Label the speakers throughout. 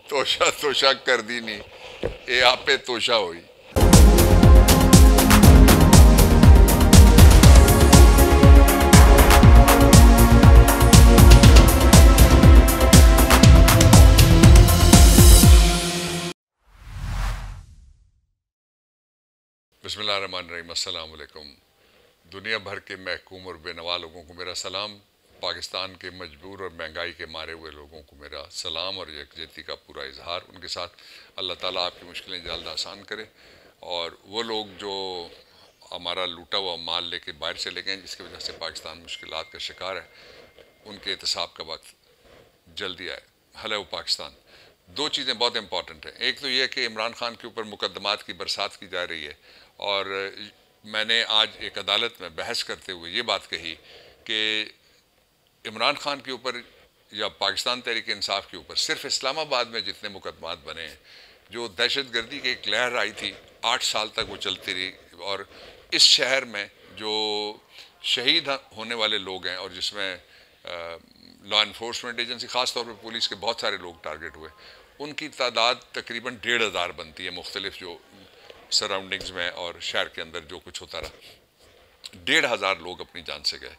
Speaker 1: तोशा तोशा कर दी नहीं, ये आपे तोशा हुई। बिस्मिल्लाहिर्रहमानिर्रहीम, अस्सलाम वालेकुम। दुनिया भर के महकूम और बेनवा लोगों को मेरा सलाम। पाकिस्तान के मजबूर और महंगाई के मारे हुए लोगों को मेरा सलाम और यकजहती का पूरा इजहार। उनके साथ अल्लाह ताला आपकी मुश्किलें जल्द आसान करे, और वो लोग जो हमारा लूटा हुआ माल लेके बाहर चले गए जिसकी वजह से पाकिस्तान मुश्किलात का शिकार है, उनके एहतसाब का वक्त जल्दी आए। हेलो पाकिस्तान। दो चीज़ें बहुत इंपॉर्टेंट हैं। एक तो यह कि इमरान खान के ऊपर मुकदमात की बरसात की जा रही है, और मैंने आज एक अदालत में बहस करते हुए ये बात कही कि इमरान खान के ऊपर या पाकिस्तान तहरीक इंसाफ के ऊपर सिर्फ इस्लामाबाद में जितने मुकदमात बने हैं, जो दहशत गर्दी की एक लहर आई थी 8 साल तक वो चलती रही, और इस शहर में जो शहीद होने वाले लोग हैं और जिसमें लॉ इन्फोर्समेंट एजेंसी ख़ास तौर पर पुलिस के बहुत सारे लोग टारगेट हुए, उनकी तादाद तकरीबन 1500 बनती है मुख्तलिफ जो सराउंडिंग्स में और शहर के अंदर जो कुछ होता रहा। 1500 लोग अपनी जान से गए,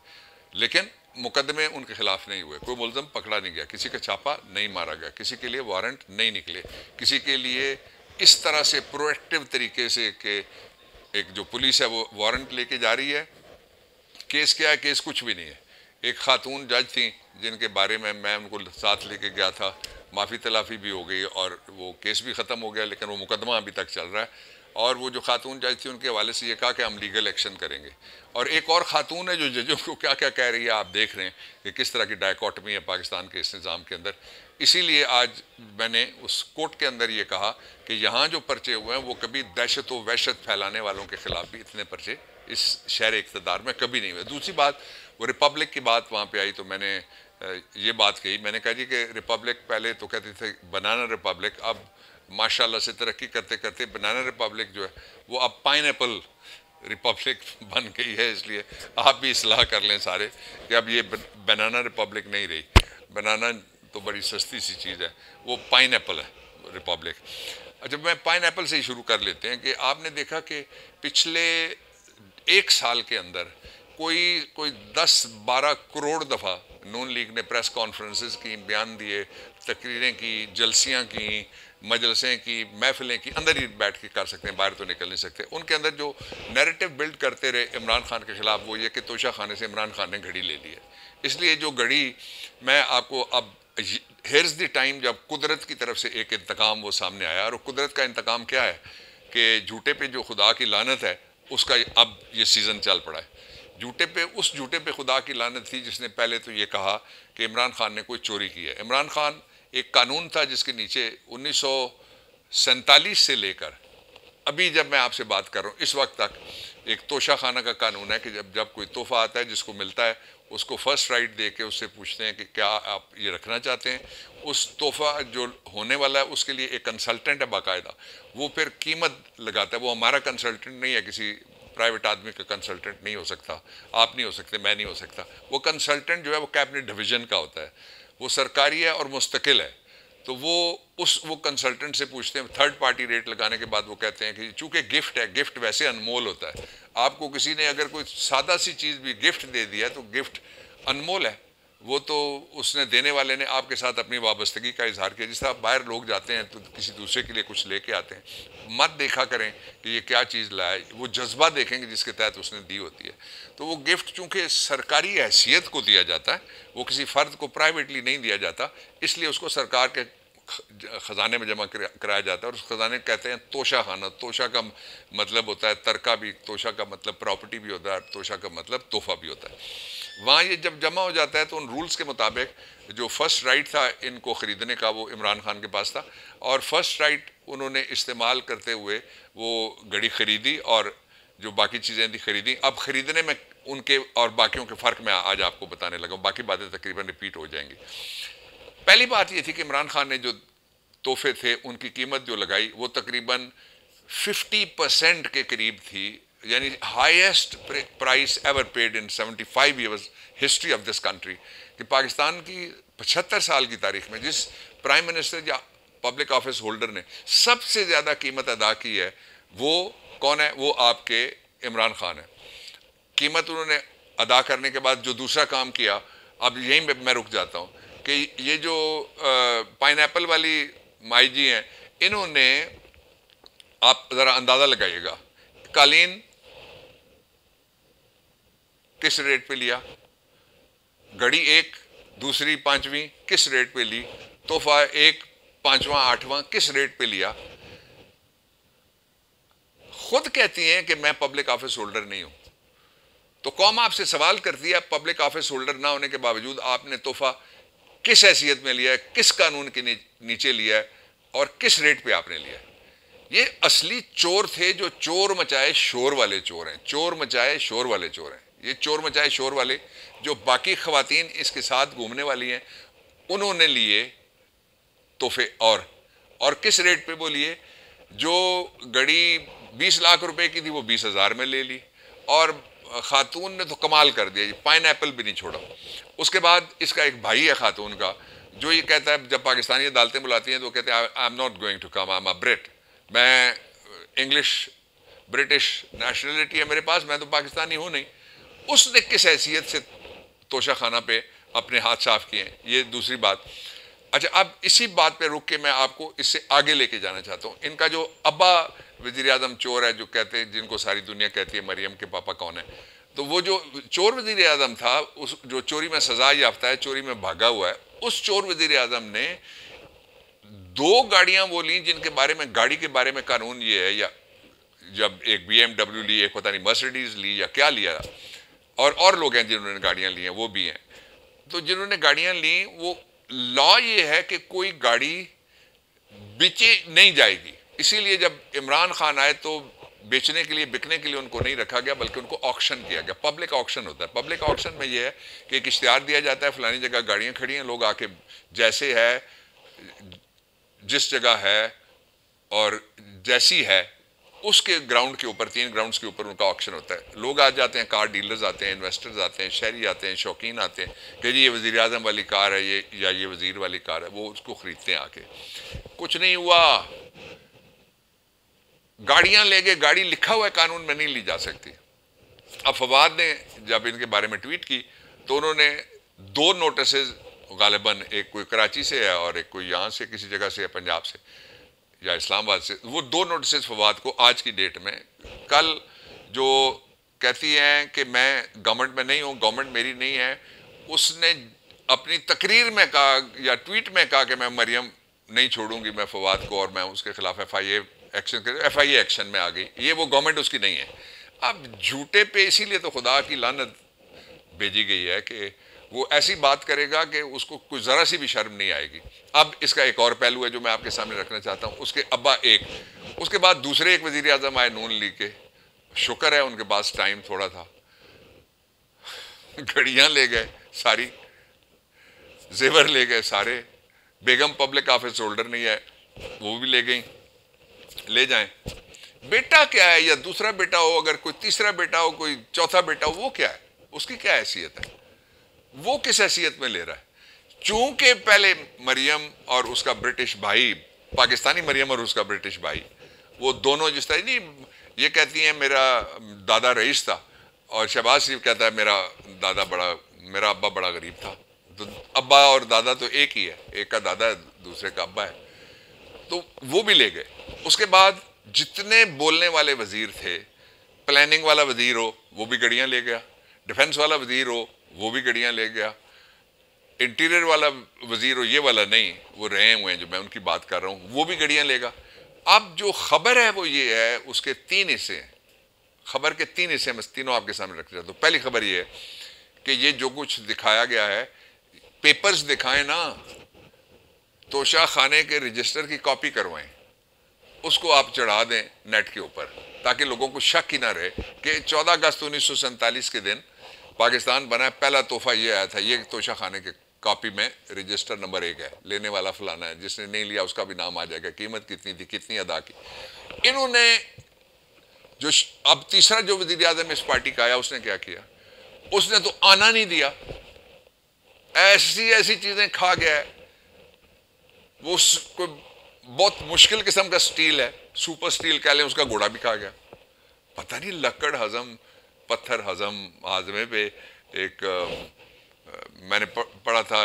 Speaker 1: लेकिन मुकदमे उनके खिलाफ नहीं हुए, कोई मुलजम पकड़ा नहीं गया, किसी का छापा नहीं मारा गया, किसी के लिए वारंट नहीं निकले, किसी के लिए इस तरह से प्रोएक्टिव तरीके से कि एक जो पुलिस है वो वारंट लेके जा रही है। केस क्या है? केस कुछ भी नहीं है। एक खातून जज थी जिनके बारे में मैं उनको साथ लेके गया था, माफ़ी तलाफ़ी भी हो गई और वो केस भी ख़त्म हो गया, लेकिन वो मुकदमा अभी तक चल रहा है। और वो जो खातून जज थी उनके हवाले से ये कहा कि हम लीगल एक्शन करेंगे। और एक और ख़ातून है जो जजों को क्या क्या कह रही है, आप देख रहे हैं कि किस तरह की डायकॉटमी है पाकिस्तान के इस निज़ाम के अंदर। इसीलिए आज मैंने उस कोर्ट के अंदर ये कहा कि यहाँ जो पर्चे हुए हैं वो कभी दहशत व वहशत फैलाने वालों के ख़िलाफ़ भी इतने पर्चे इस शहर इक़्तिदार में कभी नहीं हुए। दूसरी बात, वो रिपब्लिक की बात वहाँ पे आई तो मैंने ये बात कही, मैंने कहा जी कि रिपब्लिक पहले तो कहते थे बनाना रिपब्लिक, अब माशाल्लाह से तरक्की करते करते बनाना रिपब्लिक जो है वो अब पाइनएप्पल रिपब्लिक बन गई है। इसलिए आप भी इस्लाह कर लें सारे कि अब ये बनाना रिपब्लिक नहीं रही। बनाना तो बड़ी सस्ती सी चीज़ है, वो पाइनएप्पल है रिपब्लिक। अच्छा, मैं पाइनएप्पल से ही शुरू कर लेते हैं कि आपने देखा कि पिछले 1 साल के अंदर कोई 10-12 करोड़ दफ़ा नून लीग ने प्रेस कॉन्फ्रेंसेस की, बयान दिए, तकरीरें की, जलसियाँ की, मजलसें की, महफिलें की, अंदर ही बैठ के कर सकते हैं, बाहर तो निकल नहीं सकते। उनके अंदर जो नैरेटिव बिल्ड करते रहे इमरान खान के ख़िलाफ़ वो ये कि तोशा खाने से इमरान खान ने घड़ी ले ली है। इसलिए जो घड़ी, मैं आपको अब हेयर्स द टाइम जब कुदरत की तरफ से एक इंतकाम वो सामने आया, और कुदरत का इंतकाम क्या है कि झूठे पे जो खुदा की लानत है उसका अब ये सीज़न चल पड़ा है। उस झूठे पे खुदा की लानत थी जिसने पहले तो ये कहा कि इमरान खान ने कोई चोरी की है। इमरान खान एक कानून था जिसके नीचे 1947 से लेकर अभी जब मैं आपसे बात कर रहा हूँ इस वक्त तक एक तोशा खाना का कानून है कि जब कोई तोहफा आता है जिसको मिलता है उसको फर्स्ट राइट दे के उससे पूछते हैं कि क्या आप ये रखना चाहते हैं। उस तोहफा जो होने वाला है उसके लिए एक कंसल्टेंट है बाकायदा, वो फिर कीमत लगाता है। वो हमारा कंसल्टेंट नहीं है, किसी प्राइवेट आदमी का कंसल्टेंट नहीं हो सकता, आप नहीं हो सकते, मैं नहीं हो सकता। वो कंसल्टेंट जो है वो कैबिनेट डिवीज़न का होता है, वो सरकारी है और मुस्तकिल है। तो वो कंसल्टेंट से पूछते हैं, थर्ड पार्टी रेट लगाने के बाद वो कहते हैं कि चूंकि गिफ्ट है, गिफ्ट वैसे अनमोल होता है। आपको किसी ने अगर कोई सादा सी चीज़ भी गिफ्ट दे दिया तो गिफ्ट अनमोल है, वो तो उसने देने वाले ने आपके साथ अपनी वाबस्तगी का इजहार किया। जिस तरह बाहर लोग जाते हैं तो किसी दूसरे के लिए कुछ लेके आते हैं, मत देखा करें कि ये क्या चीज़ लाया, वो जज्बा देखेंगे जिसके तहत उसने दी होती है। तो वो गिफ्ट चूँकि सरकारी हैसियत को दिया जाता है, वो किसी फ़र्द को प्राइवेटली नहीं दिया जाता, इसलिए उसको सरकार के ख़जाने में जमा कराया जाता है। और उस ख़जाने कहते हैं तोशा खाना। तोशा का मतलब होता है तरका भी, तोशा का मतलब प्रॉपर्टी भी होता है, तोशा का मतलब तोहफा भी होता है। वहाँ ये जब जमा हो जाता है तो उन रूल्स के मुताबिक जो फर्स्ट राइट था इनको ख़रीदने का वो इमरान खान के पास था, और फर्स्ट राइट उन्होंने इस्तेमाल करते हुए वो घड़ी ख़रीदी और जो बाकी चीज़ें थी ख़रीदी। अब ख़रीदने में उनके और बाकियों के फ़र्क मैं आज आपको बताने लगा, बाकी बातें तकरीबन रिपीट हो जाएंगी। पहली बात ये थी कि इमरान खान ने जो तोहफे थे उनकी कीमत जो लगाई वो तकरीबन 50% के करीब थी, यानी highest price ever paid in 75 years history of this country. कि पाकिस्तान की 75 साल की तारीख में जिस प्राइम मिनिस्टर या पब्लिक ऑफिस होल्डर ने सबसे ज़्यादा कीमत अदा की है वो कौन है? वो आपके इमरान खान है। कीमत उन्होंने अदा करने के बाद जो दूसरा काम किया, अब यहीं मैं रुक जाता हूँ कि ये जो पाइनएप्पल वाली माई जी हैं, इन्होंने, आप ज़रा अंदाज़ा लगाइएगा, कालीन किस रेट पे लिया, घड़ी एक दूसरी पांचवी किस रेट पे ली, तोहफा एक पांचवा आठवां किस रेट पे लिया। खुद कहती हैं कि मैं पब्लिक ऑफिस होल्डर नहीं हूं, तो कौम आपसे सवाल करती है पब्लिक ऑफिस होल्डर ना होने के बावजूद आपने तोहफा किस हैसियत में लिया है, किस कानून के नीचे लिया है और किस रेट पे आपने लिया है। ये असली चोर थे जो चोर मचाए शोर वाले चोर हैं, चोर मचाए शोर वाले चोर हैं। ये चोर मचाए शोर वाले जो बाकी खवातीन इसके साथ घूमने वाली हैं, उन्होंने लिए तोहफे और किस रेट पे वो लिए। जो घड़ी 20 लाख रुपए की थी वो 20,000 में ले ली, और खातून ने तो कमाल कर दिया, पाइनएप्पल भी नहीं छोड़ा। उसके बाद इसका एक भाई है खातून का, जो ये कहता है, जब पाकिस्तानी अदालतें बुलाती हैं तो कहते हैं I am not going to come, I am a Brit, मैं इंग्लिश ब्रिटिश नेशनलिटी है मेरे पास, मैं तो पाकिस्तानी हूं नहीं। उसने किस हैसियत से तोशा खाना पे अपने हाथ साफ किए हैं, ये दूसरी बात। अच्छा, अब इसी बात पे रुक के मैं आपको इससे आगे लेके जाना चाहता हूँ। इनका जो अब्बा वज़ीर आज़म चोर है, जो कहते हैं, जिनको सारी दुनिया कहती है मरियम के पापा कौन है, तो वो जो चोर वज़ीर आज़म था, उस जो चोरी में सजा याफ्ता है, चोरी में भागा हुआ है, उस चोर वज़ीर आज़म ने 2 गाड़ियां वो ली जिनके बारे में, गाड़ी के बारे में कानून ये है, या जब एक BMW ली, एक पता नहीं मर्सिडीज ली या क्या लिया, और लोग हैं जिन्होंने गाड़ियां ली हैं, वो भी हैं। तो जिन्होंने गाड़ियां ली, वो लॉ ये है कि कोई गाड़ी बेची नहीं जाएगी। इसीलिए जब इमरान खान आए तो बेचने के लिए, बिकने के लिए उनको नहीं रखा गया, बल्कि उनको ऑक्शन किया गया। पब्लिक ऑक्शन होता है। पब्लिक ऑक्शन में ये है कि एक इश्तिहार दिया जाता है, फलानी जगह गाड़ियां खड़ी हैं, लोग आके जैसे है, जिस जगह है और जैसी है, उसके ग्राउंड के ऊपर, 3 ग्राउंड्स के ऊपर उनका ऑक्शन होता है। लोग आ जाते हैं, कार डीलर्स आते हैं, इन्वेस्टर्स आते हैं, शहरी आते हैं, शौकीन आते हैं कि जी ये वज़ीर आज़म वाली कार है, ये, या ये वज़ीर वाली कार है, वो उसको ख़रीदते हैं आके। कुछ नहीं हुआ, गाड़ियां ले गए, गाड़ी लिखा हुआ है कानून में नहीं ली जा सकती। अब फवाद ने जब इनके बारे में ट्वीट की तो उन्होंने 2 नोटिसेज, गालिबन एक कोई कराची से है और एक कोई यहाँ से किसी जगह से है, पंजाब से या इस्लामाबाद से, वो 2 नोटिसेज फवाद को आज की डेट में, कल जो कहती हैं कि मैं गवर्नमेंट में नहीं हूँ, गवर्नमेंट मेरी नहीं है, उसने अपनी तकरीर में कहा या ट्वीट में कहा कि मैं मरियम नहीं छोड़ूंगी, मैं फवाद को, और मैं उसके खिलाफ FIA एक्शन में आ गई। ये वो गवर्नमेंट उसकी नहीं है। अब झूठे पे इसीलिए तो खुदा की लानत भेजी गई है कि वो ऐसी बात करेगा कि उसको कुछ ज़रा सी भी शर्म नहीं आएगी। अब इसका एक और पहलू है जो मैं आपके सामने रखना चाहता हूँ। उसके अब्बा एक, उसके बाद दूसरे एक वज़ीर आज़म आए नून लीग के, शुक्र है उनके पास टाइम थोड़ा था, घड़ियाँ ले गए सारी, जेवर ले गए सारे, बेगम पब्लिक ऑफिस होल्डर नहीं है वो भी ले गई, ले जाएं। बेटा क्या है, या दूसरा बेटा हो, अगर कोई तीसरा बेटा हो, कोई चौथा बेटा हो, वो क्या है, उसकी क्या हैसियत है, वो किस हैसियत में ले रहा है। चूंकि पहले मरियम और उसका ब्रिटिश भाई, पाकिस्तानी मरियम और उसका ब्रिटिश भाई, वो दोनों जिस तरह नहीं, ये कहती हैं मेरा दादा रईस था, और शहबाज शरीफ कहता है मेरा अब्बा बड़ा गरीब था। तो अब्बा और दादा तो एक ही है, एक का दादा है, दूसरे का अब्बा है। तो वो भी ले गए। उसके बाद जितने बोलने वाले वजीर थे, प्लानिंग वाला वजीर हो वो भी गड़ियां ले गया, डिफेंस वाला वजीर हो वो भी गड़ियां ले गया, इंटीरियर वाला वजीर हो, ये वाला नहीं, वो रहे हुए हैं जो मैं उनकी बात कर रहा हूँ, वो भी गड़ियां लेगा। अब जो खबर है वो ये है, उसके 3 हिस्से हैं। खबर के 3 हिस्से मैं तीनों आपके सामने रख चाहता हूँ। पहली खबर ये है कि ये जो कुछ दिखाया गया है, पेपर्स दिखाएं ना, तोशा खाने के रजिस्टर की कॉपी करवाएं, उसको आप चढ़ा दें नेट के ऊपर, ताकि लोगों को शक ही ना रहे कि 14 अगस्त 1947 के दिन पाकिस्तान बना, पहला तोहफा ये आया था, ये तोशा खाने के कॉपी में रजिस्टर नंबर 1 है, लेने वाला फलाना है, जिसने नहीं लिया उसका भी नाम आ जाएगा, कीमत कितनी थी, कितनी अदा की। इन्होंने जो अब तीसरा जो वज़ीर आज़म इस पार्टी का आया, उसने क्या किया, उसने तो आना नहीं दिया, ऐसी ऐसी चीजें खा गया है, वो बहुत मुश्किल किस्म का स्टील है, सुपर स्टील कह लें, उसका घोड़ा भी खा गया। पता नहीं लकड़ हजम, पत्थर हजम, हाजमे पे एक मैंने पढ़ा था,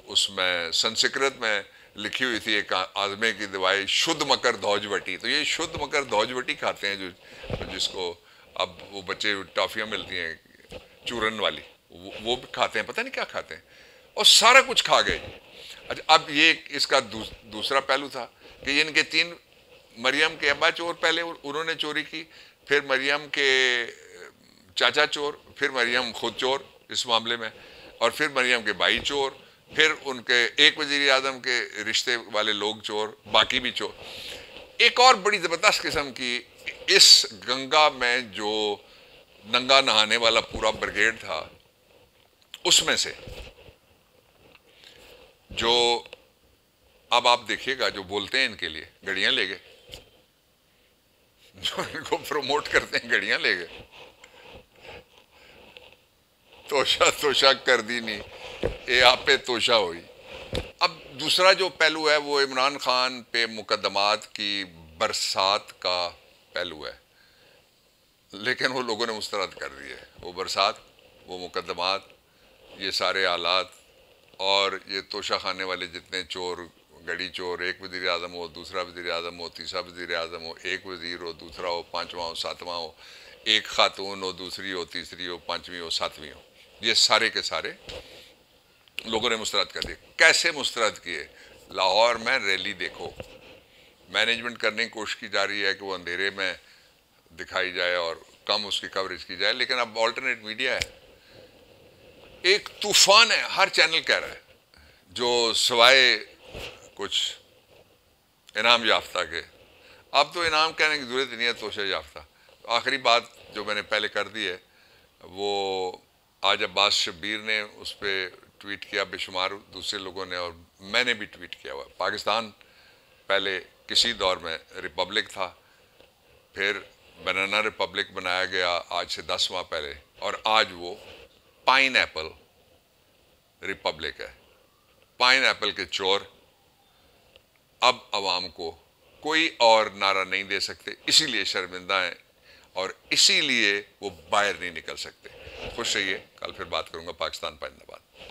Speaker 1: उसमें संस्कृत में लिखी हुई थी एक आजमे की दवाई, शुद्ध मकर धौजवटी। तो ये शुद्ध मकर धौजवटी खाते हैं, जो जिसको अब वो बच्चे टॉफियाँ मिलती हैं चूरन वाली, वो भी खाते हैं, पता नहीं क्या खाते हैं, और सारा कुछ खा गए। अच्छा, अब ये इसका दूसरा पहलू था कि इनके तीन, मरियम के अब्बा चोर, पहले उन्होंने चोरी की, फिर मरियम के चाचा चोर, फिर मरियम खुद चोर इस मामले में, और फिर मरियम के भाई चोर, फिर उनके एक वजीर आजम के रिश्ते वाले लोग चोर, बाकी भी चोर। एक और बड़ी ज़बरदस्त किस्म की, इस गंगा में जो नंगा नहाने वाला पूरा ब्रिगेड था, उसमें से जो, अब आप देखिएगा, जो बोलते हैं इनके लिए गड़ियां ले गए, जो इनको प्रमोट करते हैं गड़ियां ले गए। तोशा तोशा कर दी नहीं, ये आप पे तोशा हुई। अब दूसरा जो पहलू है वो इमरान खान पे मुकदमात की बरसात का पहलू है, लेकिन वो लोगों ने मुस्तरद कर दिए। वो बरसात, वो मुकदमात, ये सारे आलात, और ये तोशा खाने वाले जितने चोर, गड़ी चोर, एक वज़ीर आज़म हो, दूसरा वज़ीर आज़म हो, तीसरा वज़ीर आज़म हो, एक वज़ीर हो, दूसरा हो, पाँचवा हो, सातवां हो, एक खातून हो, दूसरी हो, तीसरी हो, पाँचवीं हो, सातवीं हो, ये सारे के सारे लोगों ने मुस्तरद कर दिए। कैसे मुस्तरद किए? लाहौर में रैली देखो, मैनेजमेंट करने की कोशिश की जा रही है कि वो अंधेरे में दिखाई जाए और कम उसकी कवरेज की जाए, लेकिन अब ऑल्टरनेट मीडिया है, एक तूफान है, हर चैनल कह रहा है, जो सिवाय कुछ इनाम याफ्ता के, अब तो इनाम कहने की जरूरत नहीं है, तोशा याफ्ता। आखिरी बात जो मैंने पहले कर दी है, वो आज अब्बास शब्बीर ने उस पर ट्वीट किया, बेशुमार दूसरे लोगों ने, और मैंने भी ट्वीट किया हुआ। पाकिस्तान पहले किसी दौर में रिपब्लिक था, फिर बनाना रिपब्लिक बनाया गया आज से 10 माह पहले, और आज वो पाइन एप्पल रिपब्लिक है। पाइन एप्पल के चोर अब अवाम को कोई और नारा नहीं दे सकते, इसीलिए शर्मिंदा हैं और इसीलिए वो बाहर नहीं निकल सकते। खुश रहिए, कल फिर बात करूंगा। पाकिस्तान जिंदाबाद।